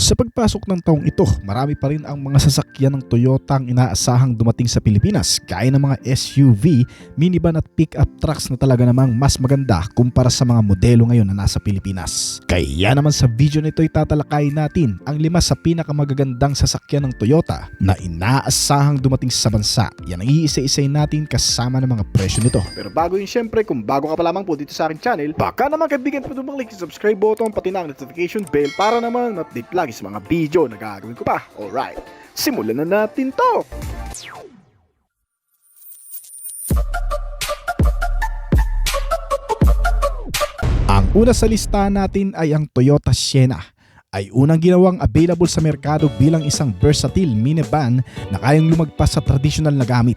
Sa pagpasok ng taong ito, marami pa rin ang mga sasakyan ng Toyota ang inaasahang dumating sa Pilipinas, gaya ng mga SUV, minivan at pick-up trucks na talaga namang mas maganda kumpara sa mga modelo ngayon na nasa Pilipinas. Kaya naman sa video nito ay tatalakayin natin ang 5 sa pinakamagagandang sasakyan ng Toyota na inaasahang dumating sa bansa. Yan ang iisa-isay natin kasama ng mga presyo nito. Pero bago yun, syempre, kung bago ka pa lamang po dito sa aking channel, baka naman kaibigan po mag-click sa subscribe button pati na ang notification bell para naman update lagi sa mga video na gagawin ko pa. Alright, simulan na natin to! Ang una sa listahan natin ay ang Toyota Sienna. Ay unang ginawang available sa merkado bilang isang versatile minivan na kayang lumagpas sa tradisyonal na gamit.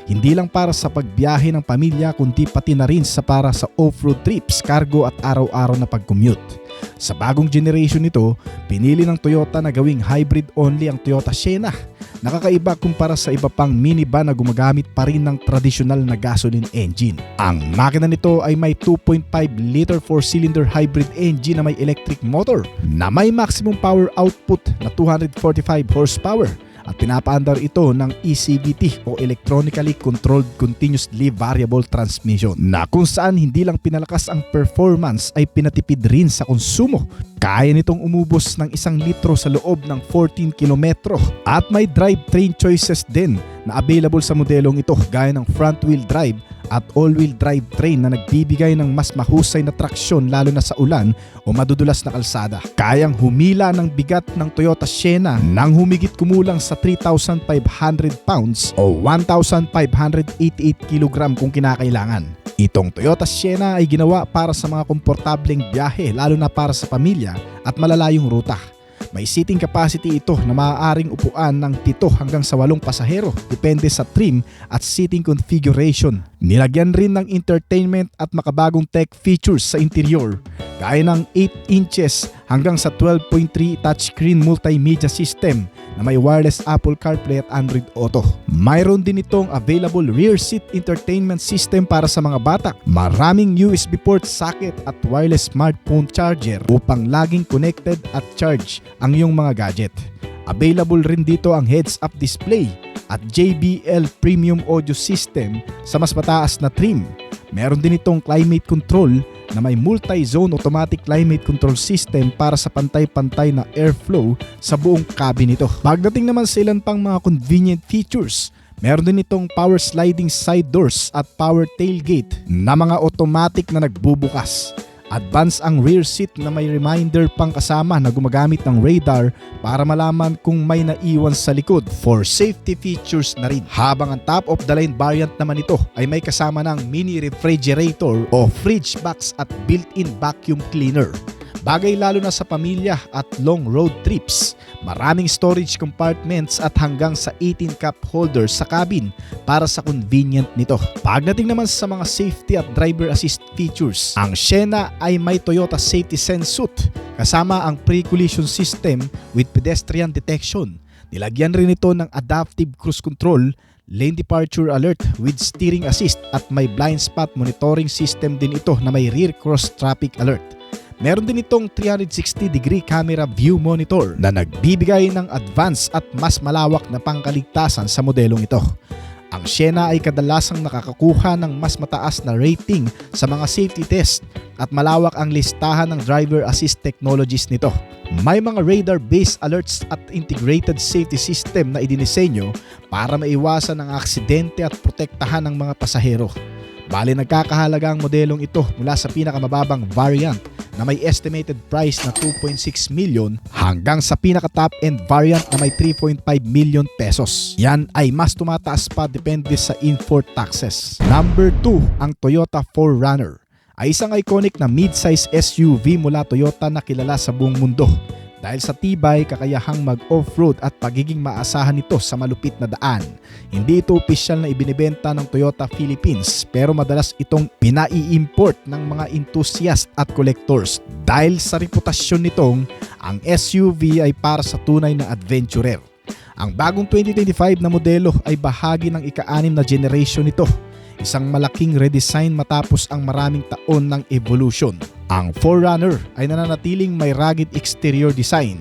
Hindi lang para sa pagbiyahe ng pamilya kundi pati na rin para sa off-road trips, cargo at araw-araw na pag-commute. Sa bagong generation nito, pinili ng Toyota na gawing hybrid only ang Toyota Sienna. Nakakaiba kumpara sa iba pang minivan na gumagamit pa rin ng tradisyonal na gasoline engine. Ang makina nito ay may 2.5 liter 4-cylinder hybrid engine na may electric motor na may maximum power output na 245 horsepower. At pinapaandar ito ng ECVT o Electronically Controlled Continuously Variable Transmission na kung saan hindi lang pinalakas ang performance ay pinatipid rin sa konsumo. Kaya nitong umubos ng 1 litro sa loob ng 14 kilometro at may drivetrain choices din na available sa modelong ito gaya ng front-wheel drive at all-wheel drive train na nagbibigay ng mas mahusay na traksyon lalo na sa ulan o madudulas na kalsada. Kayang humila ng bigat ng Toyota Sienna nang humigit kumulang sa 3,500 pounds o 1,588 kg kung kinakailangan. Itong Toyota Sienna ay ginawa para sa mga komportableng biyahe lalo na para sa pamilya at malalayong ruta. May seating capacity ito na maaaring upuan ng 7 hanggang sa 8 pasahero depende sa trim at seating configuration. Nilagyan rin ng entertainment at makabagong tech features sa interior gaya ng 8 inches hanggang sa 12.3 touchscreen multimedia system na may wireless Apple CarPlay at Android Auto. Mayroon din itong available rear seat entertainment system para sa mga bata. Maraming USB port socket at wireless smartphone charger upang laging connected at charge ang iyong mga gadget. Available rin dito ang heads-up display at JBL premium audio system sa mas mataas na trim. Meron din itong climate control na may multi-zone automatic climate control system para sa pantay-pantay na airflow sa buong cabin nito. Pagdating naman sa ilan pang mga convenient features, meron din itong power sliding side doors at power tailgate na mga automatic na nagbubukas. Advance ang rear seat na may reminder pang kasama na gumagamit ng radar para malaman kung may naiwan sa likod for safety features na rin. Habang ang top of the line variant naman ito ay may kasama ng mini refrigerator o fridge box at built-in vacuum cleaner. Bagay lalo na sa pamilya at long road trips. Maraming storage compartments at hanggang sa 18 cup holders sa cabin para sa convenient nito. Pagdating naman sa mga safety at driver assist features, ang Sienna ay may Toyota Safety Sense suite kasama ang pre-collision system with pedestrian detection. Nilagyan rin ito ng adaptive cruise control, lane departure alert with steering assist at may blind spot monitoring system din ito na may rear cross traffic alert. Meron din itong 360-degree camera view monitor na nagbibigay ng advanced at mas malawak na pangkaligtasan sa modelong ito. Ang Sienna ay kadalasang nakakakuha ng mas mataas na rating sa mga safety test at malawak ang listahan ng driver assist technologies nito. May mga radar-based alerts at integrated safety system na idinisenyo para maiwasan ang aksidente at protektahan ng mga pasahero. Bali nagkakahalaga ang modelong ito mula sa pinakamababang variant na may estimated price na 2.6 million hanggang sa pinaka-top end variant na may 3.5 million pesos. Yan ay mas tumataas pa depende sa import taxes. Number 2, ang Toyota 4Runner ay isang iconic na mid-size SUV mula Toyota na kilala sa buong mundo. Dahil sa tibay, kakayahang mag-off-road at pagiging maasahan nito sa malupit na daan. Hindi ito opisyal na ibinibenta ng Toyota Philippines pero madalas itong pinai-import ng mga enthusiast at collectors. Dahil sa reputasyon nitong, ang SUV ay para sa tunay na adventurer. Ang bagong 2025 na modelo ay bahagi ng ika-6 na generation nito. Isang malaking redesign matapos ang maraming taon ng evolution. Ang 4Runner ay nananatiling may rugged exterior design.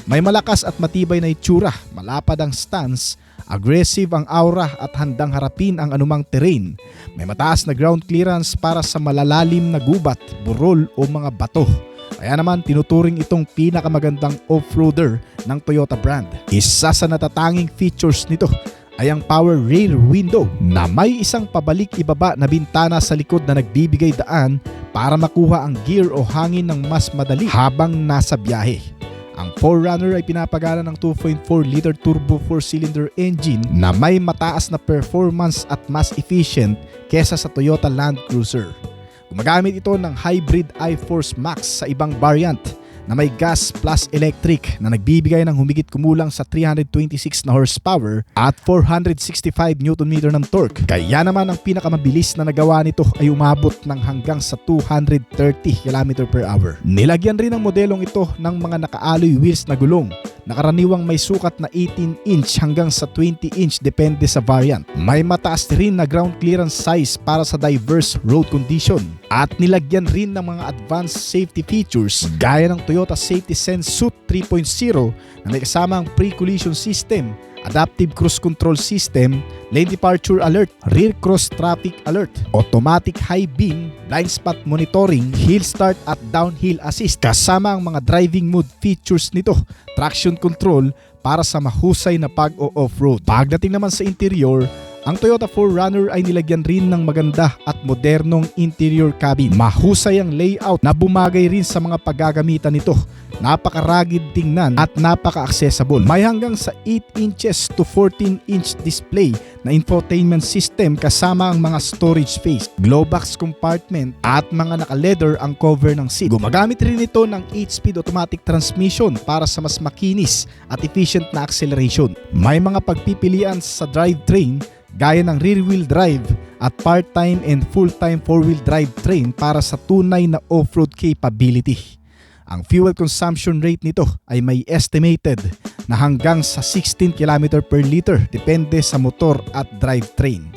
May malakas at matibay na itsura, malapad ang stance, aggressive ang aura at handang harapin ang anumang terrain. May mataas na ground clearance para sa malalalim na gubat, burol o mga bato. Kaya naman tinuturing itong pinakamagandang off-roader ng Toyota brand. Isa sa natatanging features nito ay ang power rear window na may isang pabalik-ibaba na bintana sa likod na nagbibigay daan para makuha ang gear o hangin ng mas madali habang nasa biyahe. Ang 4Runner ay pinapagana ng 2.4-liter turbo 4-cylinder engine na may mataas na performance at mas efficient kesa sa Toyota Land Cruiser. Gumagamit ito ng hybrid i-Force Max sa ibang variant na may gas plus electric na nagbibigay ng humigit kumulang sa 326 na horsepower at 465 Nm ng torque. Kaya naman ang pinakamabilis na nagawa nito ay umabot ng hanggang sa 230 km/h. Nilagyan rin ang modelong ito ng mga naka-alloy wheels na gulong na karaniwang may sukat na 18-inch hanggang sa 20-inch depende sa variant. May mataas rin na ground clearance size para sa diverse road condition at nilagyan rin ng mga advanced safety features gaya ng Toyota Safety Sense Suit 3.0 na may kasamang pre-collision system, adaptive cruise control system, lane departure alert, rear cross traffic alert, automatic high beam, blind spot monitoring, hill start at downhill assist kasama ang mga driving mode features nito, traction control para sa mahusay na pag-o-off-road. Pagdating naman sa interior, ang Toyota 4Runner ay nilagyan rin ng maganda at modernong interior cabin. Mahusay ang layout na bumagay rin sa mga paggagamitan nito. Napakaragid tingnan at napaka-accessible. May hanggang sa 8 inches to 14-inch display na infotainment system kasama ang mga storage space, glove box compartment at mga naka-leather ang cover ng seat. Gumagamit rin ito ng 8-speed automatic transmission para sa mas makinis at efficient na acceleration. May mga pagpipilian sa drivetrain gaya ng rear-wheel drive at part-time and full-time 4-wheel drive train para sa tunay na off-road capability. Ang fuel consumption rate nito ay may estimated na hanggang sa 16 km per liter depende sa motor at drivetrain.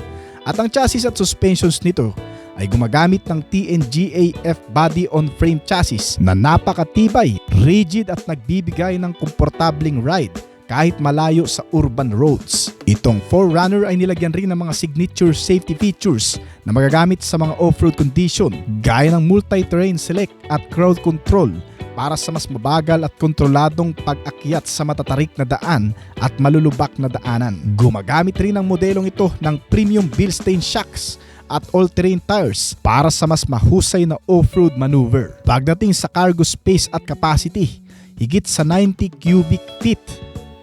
At ang chassis at suspensions nito ay gumagamit ng TNGA F-body-on-frame chassis na napakatibay, rigid at nagbibigay ng komportableng ride kahit malayo sa urban roads. Itong 4Runner ay nilagyan rin ng mga signature safety features na magagamit sa mga off-road condition gaya ng multi-terrain select at crowd control para sa mas mabagal at kontroladong pag-akyat sa matatarik na daan at malulubak na daanan. Gumagamit rin ang modelong ito ng premium Bilstein shocks at all-terrain tires para sa mas mahusay na off-road maneuver. Pagdating sa cargo space at capacity, higit sa 90 cubic feet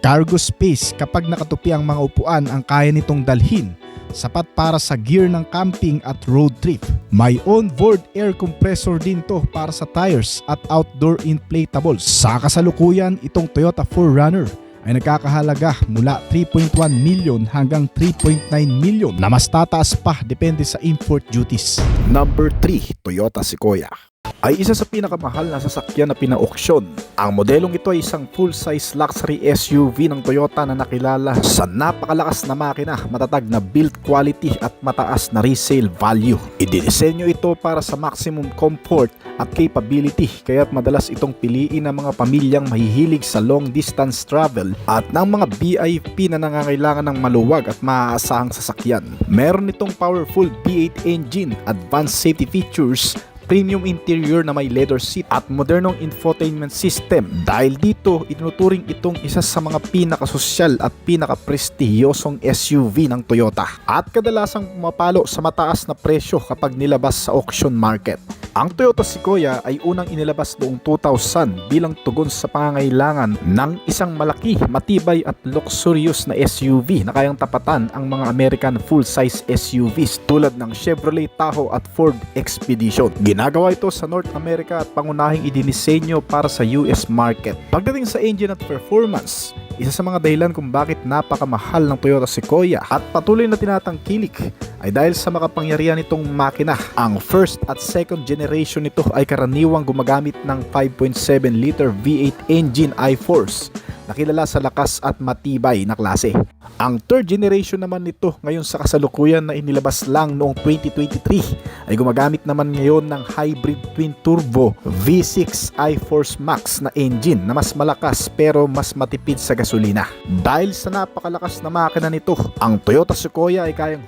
cargo space kapag nakatupi ang mga upuan ang kaya nitong dalhin, sapat para sa gear ng camping at road trip. May onboard air compressor din to para sa tires at outdoor inflatables. Sa kasalukuyan, itong Toyota 4Runner ay nagkakahalaga mula 3.1 million hanggang 3.9 million na mas tataas pa depende sa import duties. Number 3, Toyota Sequoia ay isa sa pinakamahal na sasakyan na pina-auction. Ang modelong ito ay isang full-size luxury SUV ng Toyota na nakilala sa napakalakas na makina, matatag na build quality at mataas na resale value. Idinisenyo ito para sa maximum comfort at capability, kaya't madalas itong piliin ng mga pamilyang mahihilig sa long distance travel at ng mga VIP na nangangailangan ng maluwag at maaasahang sasakyan. Meron itong powerful V8 engine, advanced safety features, premium interior na may leather seat at modernong infotainment system. Dahil dito, itinuturing itong isa sa mga pinakasosyal at pinakaprestihiyosong SUV ng Toyota at kadalasang pumapalo sa mataas na presyo kapag nilabas sa auction market. Ang Toyota Sequoia ay unang inilabas noong 2000 bilang tugon sa pangangailangan ng isang malaki, matibay at luxurious na SUV na kayang tapatan ang mga American full-size SUVs tulad ng Chevrolet Tahoe at Ford Expedition. Ginagawa ito sa North America at pangunahing idinisenyo para sa US market. Pagdating sa engine at performance, isa sa mga dahilan kung bakit napakamahal ng Toyota Sequoia at patuloy na tinatangkilik ay dahil sa makapangyarihan nitong makina. Ang first at second generation nito ay karaniwang gumagamit ng 5.7 liter V8 engine i-Force na kilala sa lakas at matibay na klase. Ang third generation naman nito ngayon sa kasalukuyan na inilabas lang noong 2023 ay gumagamit naman ngayon ng hybrid twin turbo V6 iForce Max na engine na mas malakas pero mas matipid sa gasolina. Dahil sa napakalakas na makina nito, ang Toyota Sequoia ay kayang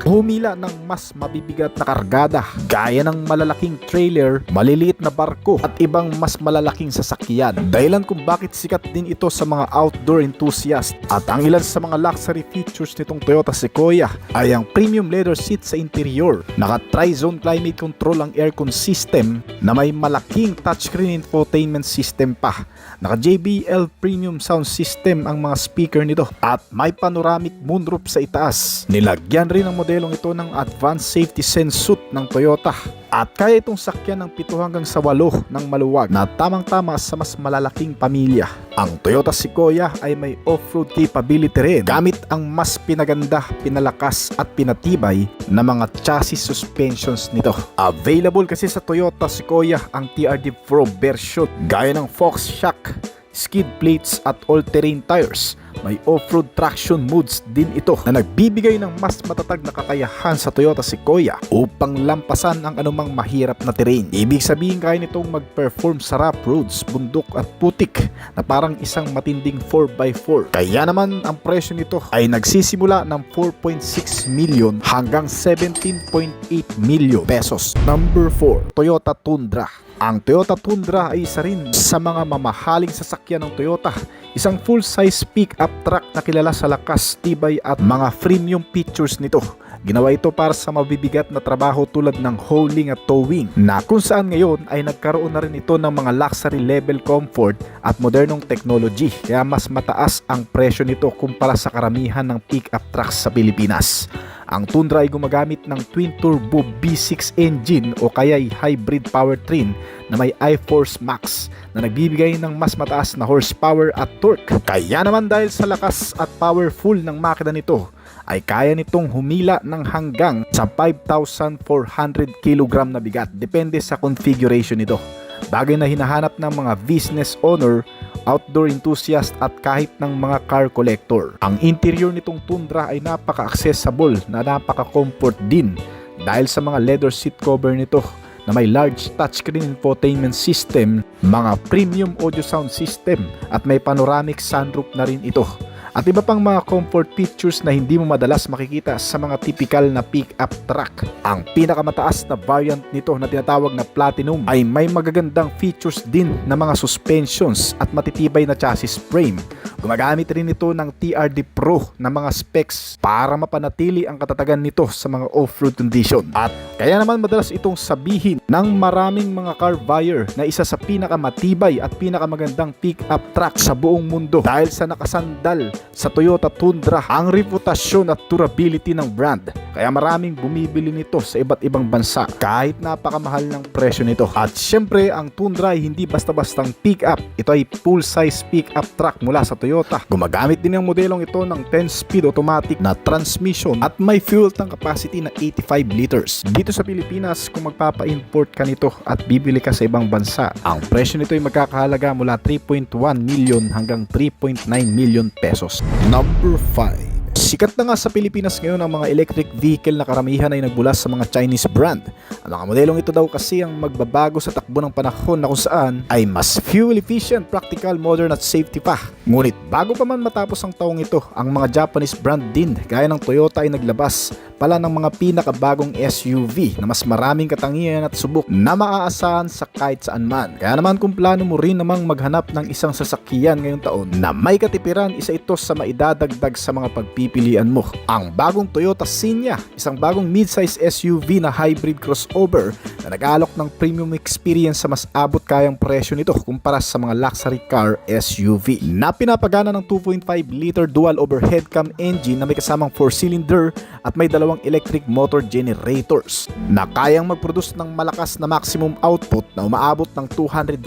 humila ng mas mabibigat na kargada gaya ng malalaking trailer, maliliit na barko at ibang mas malalaking sasakyan. Dahilan kung bakit sikat din ito sa mga outdoor enthusiast. At ang ilan sa mga luxury features nitong Toyota Sequoia ay ang premium leather seat sa interior, naka tri-zone climate control ang aircon system na may malaking touchscreen infotainment system pa, naka JBL premium sound system ang mga speaker nito at may panoramic moonroof sa itaas. Nilagyan rin ang modelong ito ng advanced safety sense suit ng Toyota at kaya itong sakyan ng 7 hanggang sa 8 ng maluwag na tamang-tama sa mas malalaking pamilya. Ang Toyota Sequoia ay may off-road capability rin gamit ang mas pinaganda, pinalakas at pinatibay na mga chassis suspensions nito. Available kasi sa Toyota Sequoia ang TRD Pro version gaya ng Fox shock, skid plates at all-terrain tires. May off-road traction modes din ito na nagbibigay ng mas matatag na kakayahan sa Toyota Sequoia upang lampasan ang anumang mahirap na terrain. Ibig sabihin kaya nitong mag-perform sa rough roads, bundok at putik na parang isang matinding 4x4. Kaya naman ang presyo nito ay nagsisimula ng 4.6 million hanggang 17.8 million pesos. Number 4, Toyota Tundra. Ang Toyota Tundra ay isa rin sa mga mamahaling sasakyan ng Toyota. Isang full-size pick-up truck na kilala sa lakas, tibay at mga premium features nito. Ginawa ito para sa mabibigat na trabaho tulad ng hauling at towing, na kung saan ngayon ay nagkaroon na rin ito ng mga luxury level comfort at modernong technology, kaya mas mataas ang presyo nito kumpara sa karamihan ng pick-up trucks sa Pilipinas. Ang Tundra ay gumagamit ng twin turbo V6 engine o kaya'y hybrid powertrain na may iForce Max na nagbibigay ng mas mataas na horsepower at torque. Kaya naman dahil sa lakas at powerful ng makina nito, ay kaya nitong humila ng hanggang sa 5,400 kg na bigat depende sa configuration nito. Bagay na hinahanap ng mga business owner, outdoor enthusiast at kahit ng mga car collector. Ang interior nitong Tundra ay napaka-accessible na napaka-comfort din dahil sa mga leather seat cover nito na may large touchscreen infotainment system, mga premium audio sound system at may panoramic sunroof na rin ito. At iba pang mga comfort features na hindi mo madalas makikita sa mga typical na pick-up truck. Ang pinakamataas na variant nito na tinatawag na Platinum ay may magagandang features din na mga suspensions at matitibay na chassis frame. Gumagamit rin ito ng TRD Pro na mga specs para mapanatili ang katatagan nito sa mga off-road condition. At kaya naman madalas itong sabihin ng maraming mga car buyer na isa sa pinakamatibay at pinakamagandang pick-up truck sa buong mundo dahil sa nakasandal sa Toyota Tundra ang reputasyon at durability ng brand. Kaya maraming bumibili nito sa iba't ibang bansa kahit napakamahal ng presyo nito. At syempre ang Tundra ay hindi basta-bastang pick-up. Ito ay full-size pick-up truck mula sa Toyota. Gumagamit din ang modelong ito ng 10-speed automatic na transmission at may fuel tank capacity na 85 liters. Dito sa Pilipinas, kung magpapa-import ka nito at bibili ka sa ibang bansa, ang presyo nito ay magkakahalaga mula 3.1 million hanggang 3.9 million pesos. Number 5. Sikat na nga sa Pilipinas ngayon ang mga electric vehicle na karamihan ay nagmula sa mga Chinese brand. Ang mga modelong ito daw kasi ang magbabago sa takbo ng panahon na kung saan ay mas fuel efficient, practical, modern at safety pa. Ngunit bago pa man matapos ang taong ito, ang mga Japanese brand din gaya ng Toyota ay naglabas pala ng mga pinakabagong SUV na mas maraming katangian at subok na maaasahan sa kahit saan man. Kaya naman kung plano mo rin namang maghanap ng isang sasakyan ngayong taon na may katipiran, isa ito sa maidadagdag sa mga pagpipilian mo. Ang bagong Toyota Xenia, isang bagong midsize SUV na hybrid crossover na nag-aalok ng premium experience sa mas abot kayang presyo nito kumpara sa mga luxury car SUV. Na pinapagana ng 2.5 liter dual overhead cam engine na may kasamang 4-cylinder at may dalawang electric motor generators na kayang mag-produce ng malakas na maximum output na umaabot ng 240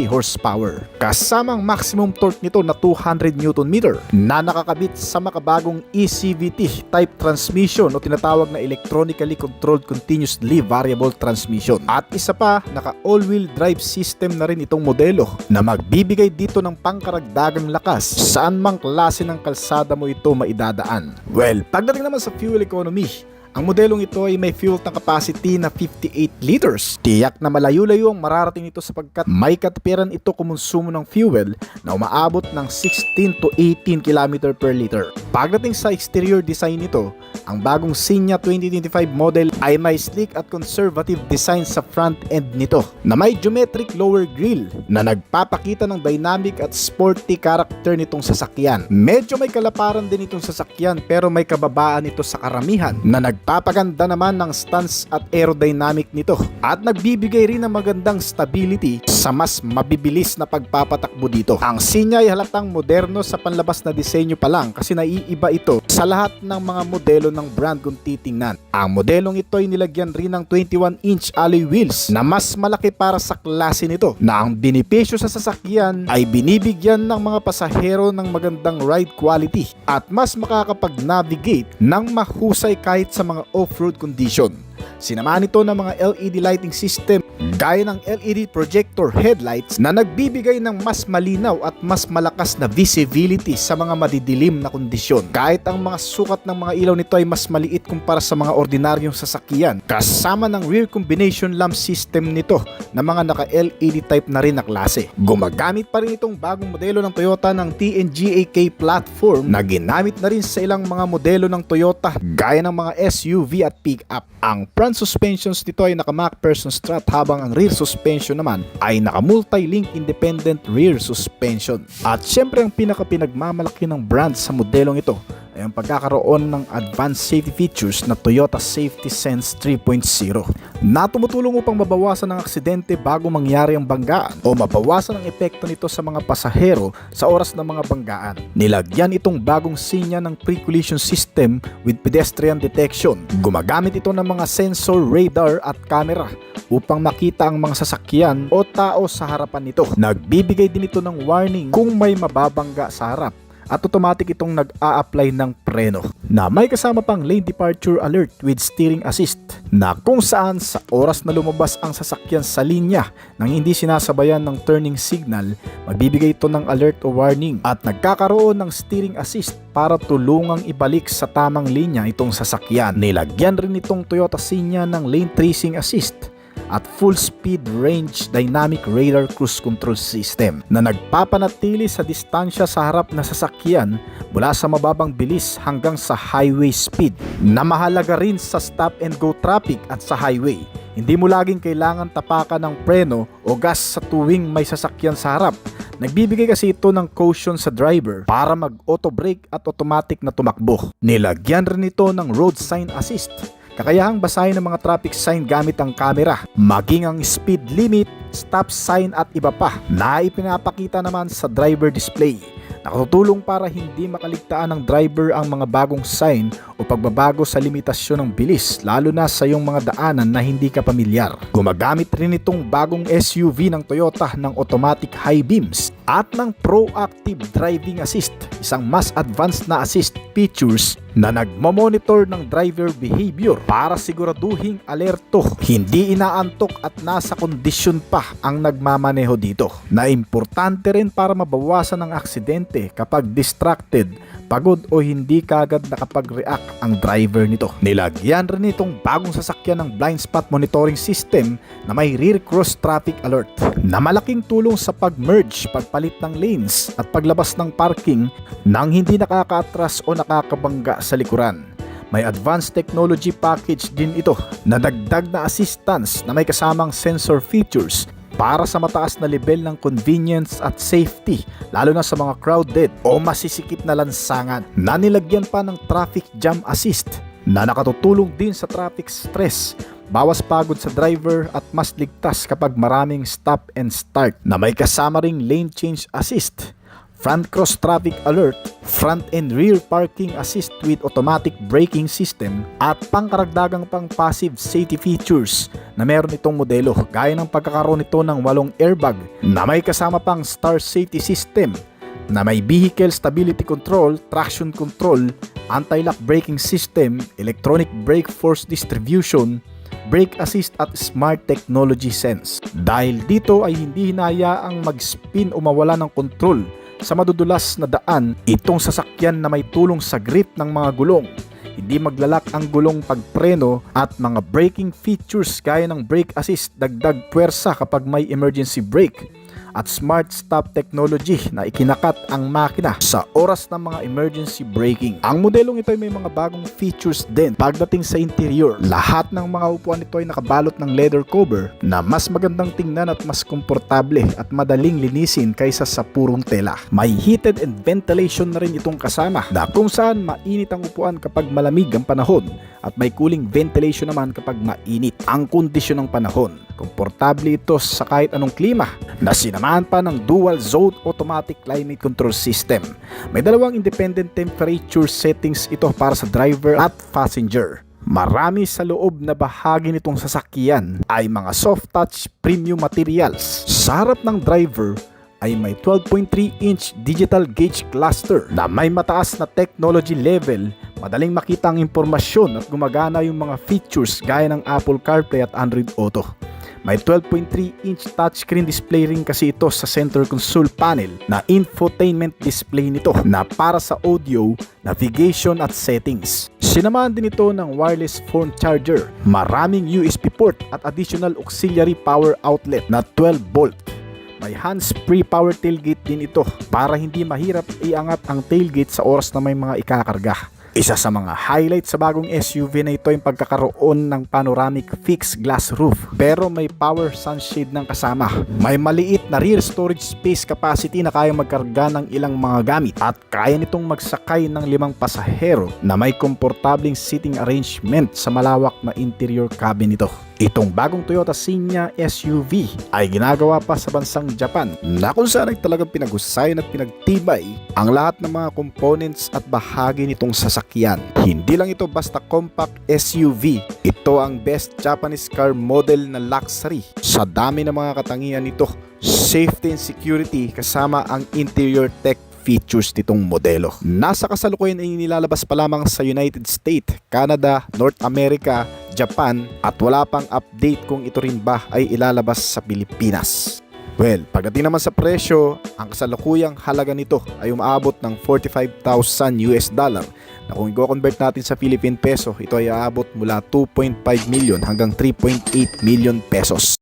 horsepower. Kasamang maximum torque nito na 200 Nm na nakakabit sa makabagong ECVT type transmission o tinatawag na electronically controlled continuously variable transmission. At isa pa, naka all-wheel drive system na rin itong modelo na magbibigay dito ng pangkaragdagang lakas saan mang klase ng kalsada mo ito maidadaan. Well, pagdating naman sa fuel economy, ang modelong ito ay may fuel tank capacity na 58 liters. Tiyak na malayo-layo ang mararating ito sapagkat may katupiran ito kumonsumo ng fuel na umaabot ng 16 to 18 km per liter. Pagdating sa exterior design nito, ang bagong Signa 2025 model ay may sleek at conservative design sa front end nito na may geometric lower grille na nagpapakita ng dynamic at sporty character nitong sasakyan. Medyo may kalaparan din itong sasakyan pero may kababaan ito sa karamihan na nagpapaganda naman ng stance at aerodynamic nito at nagbibigay rin ng magandang stability sa mas mabibilis na pagpapatakbo dito. Ang Signa ay halatang moderno sa panlabas na disenyo pa lang kasi naiiba ito sa lahat ng mga modelo ng brand kung titingnan. Ang modelong ito ay nilagyan rin ng 21-inch alloy wheels na mas malaki para sa klase nito na ang benepisyo sa sasakyan ay binibigyan ng mga pasahero ng magandang ride quality at mas makakapag-navigate ng mahusay kahit sa mga off-road condition. Sinamahan ito ng mga LED lighting system gaya ng LED projector headlights na nagbibigay ng mas malinaw at mas malakas na visibility sa mga madidilim na kondisyon. Kahit ang mga sukat ng mga ilaw nito ay mas maliit kumpara sa mga ordinaryong sasakyan, kasama ng rear combination lamp system nito na mga naka-LED type na rin na klase. Gumagamit pa rin itong bagong modelo ng Toyota ng TNGA-K platform na ginamit na rin sa ilang mga modelo ng Toyota gaya ng mga SUV at pick-up. Ang front suspensions nito ay naka MacPherson strut habang ang rear suspension naman ay naka multi-link independent rear suspension. At syempre ang pinagmamalaki ng brand sa modelong ito ay ang pagkakaroon ng advanced safety features na Toyota Safety Sense 3.0 na tumutulong upang mabawasan ang aksidente bago mangyari ang banggaan o mabawasan ang epekto nito sa mga pasahero sa oras ng mga banggaan. Nilagyan itong bagong Signa ng pre-collision system with pedestrian detection. Gumagamit ito ng mga sensor, radar at camera upang makita ang mga sasakyan o tao sa harapan nito. Nagbibigay din ito ng warning kung may mababangga sa harap at automatic itong nag-a-apply ng preno na may kasama pang lane departure alert with steering assist na kung saan sa oras na lumabas ang sasakyan sa linya nang hindi sinasabayan ng turning signal, magbibigay ito ng alert o warning at nagkakaroon ng steering assist para tulungang ibalik sa tamang linya itong sasakyan. Nilagyan rin itong Toyota Signa ng lane tracing assist at full speed range dynamic radar cruise control system na nagpapanatili sa distansya sa harap na sasakyan mula sa mababang bilis hanggang sa highway speed na mahalaga rin sa stop and go traffic at sa highway. Hindi mo laging kailangan tapakan ng preno o gas sa tuwing may sasakyan sa harap. Nagbibigay kasi ito ng caution sa driver para mag-auto brake at automatic na tumakbo. Nilagyan rin ito ng road sign assist, kakayahang basahin ng mga traffic sign gamit ang camera, maging ang speed limit, stop sign at iba pa na ipinapakita naman sa driver display. Nakatutulong para hindi makaligtaan ng driver ang mga bagong sign o pagbabago sa limitasyon ng bilis lalo na sa iyong mga daanan na hindi ka pamilyar. Gumagamit rin itong bagong SUV ng Toyota ng automatic high beams at ng proactive driving assist, isang mas advanced na assist features na nagmamonitor ng driver behavior para siguraduhing alerto, hindi inaantok at nasa kondisyon pa ang nagmamaneho dito, na importante rin para mabawasan ang aksidente kapag distracted, pagod o hindi kagad nakapag-react ang driver nito. Nilagyan rin itong bagong sasakyan ng blind spot monitoring system na may rear cross traffic alert na malaking tulong sa pag-merge, pagpalit ng lanes at paglabas ng parking nang hindi nakaka-atras o nakakabangga sa likuran. May advanced technology package din ito na dagdag na assistance na may kasamang sensor features para sa mataas na level ng convenience at safety lalo na sa mga crowded o masisikip na lansangan, na nilagyan pa ng traffic jam assist na nakatutulong din sa traffic stress, bawas pagod sa driver at mas ligtas kapag maraming stop and start, na may kasama ring lane change assist, front cross traffic alert, front and rear parking assist with automatic braking system at pangkaragdagang pang passive safety features na meron itong modelo gaya ng pagkakaroon nito ng 8 airbag na may kasama pang star safety system na may vehicle stability control, traction control anti-lock braking system, electronic brake force distribution, brake assist at smart technology sense. Dahil dito ay hindi hinayaang mag-spin o mawala ng kontrol sa madudulas na daan itong sasakyan na may tulong sa grip ng mga gulong. Hindi maglalak ang gulong pagpreno at mga braking features gaya ng brake assist, dagdag puwersa kapag may emergency brake, at smart stop technology na ikinakat ang makina sa oras ng mga emergency braking. Ang modelong ito ay may mga bagong features din pagdating sa interior. Lahat ng mga upuan nito ay nakabalot ng leather cover na mas magandang tingnan at mas komportable at madaling linisin kaysa sa purong tela. May heated and ventilation na rin itong kasama na kung saan mainit ang upuan kapag malamig ang panahon at may cooling ventilation naman kapag mainit ang kondisyon ng panahon. Komportable ito sa kahit anong klima na sinamahan pa ng dual zone automatic climate control system. May dalawang independent temperature settings ito para sa driver at passenger. Marami sa loob na bahagi nitong sasakyan ay mga soft touch premium materials. Sa harap ng driver ay may 12.3-inch digital gauge cluster na may mataas na technology level, madaling makita ang impormasyon at gumagana yung mga features gaya ng Apple CarPlay at Android Auto. May 12.3-inch touchscreen display rin kasi ito sa center console panel na infotainment display nito na para sa audio, navigation at settings. Sinamahan din ito ng wireless phone charger, maraming USB port at additional auxiliary power outlet na 12 volt. May hands-free power tailgate din ito para hindi mahirap iangat ang tailgate sa oras na may mga ikakarga. Isa sa mga highlight sa bagong SUV na ito yung pagkakaroon ng panoramic fixed glass roof pero may power sunshade ng kasama. May maliit na rear storage space capacity na kayang magkarga ng ilang mga gamit at kaya nitong magsakay ng 5 pasahero na may komportabling seating arrangement sa malawak na interior cabin nito. Itong bagong Toyota Signa SUV ay ginagawa pa sa bansang Japan na kung saan ay talagang pinaghusayan at pinagtibay ang lahat ng mga components at bahagi nitong sasakyan. Hindi lang ito basta compact SUV, ito ang best Japanese car model na luxury. Sa dami ng mga katangian nito, safety and security kasama ang interior tech features nitong modelo. Nasa kasalukuyan ay nilalabas pa lamang sa United States, Canada, North America, Japan at wala pang update kung ito rin ba ay ilalabas sa Pilipinas. Well, pagdating naman sa presyo, ang kasalukuyang halaga nito ay umaabot ng $45,000 na kung i-convert natin sa Philippine peso, ito ay aabot mula 2.5 million hanggang 3.8 million pesos.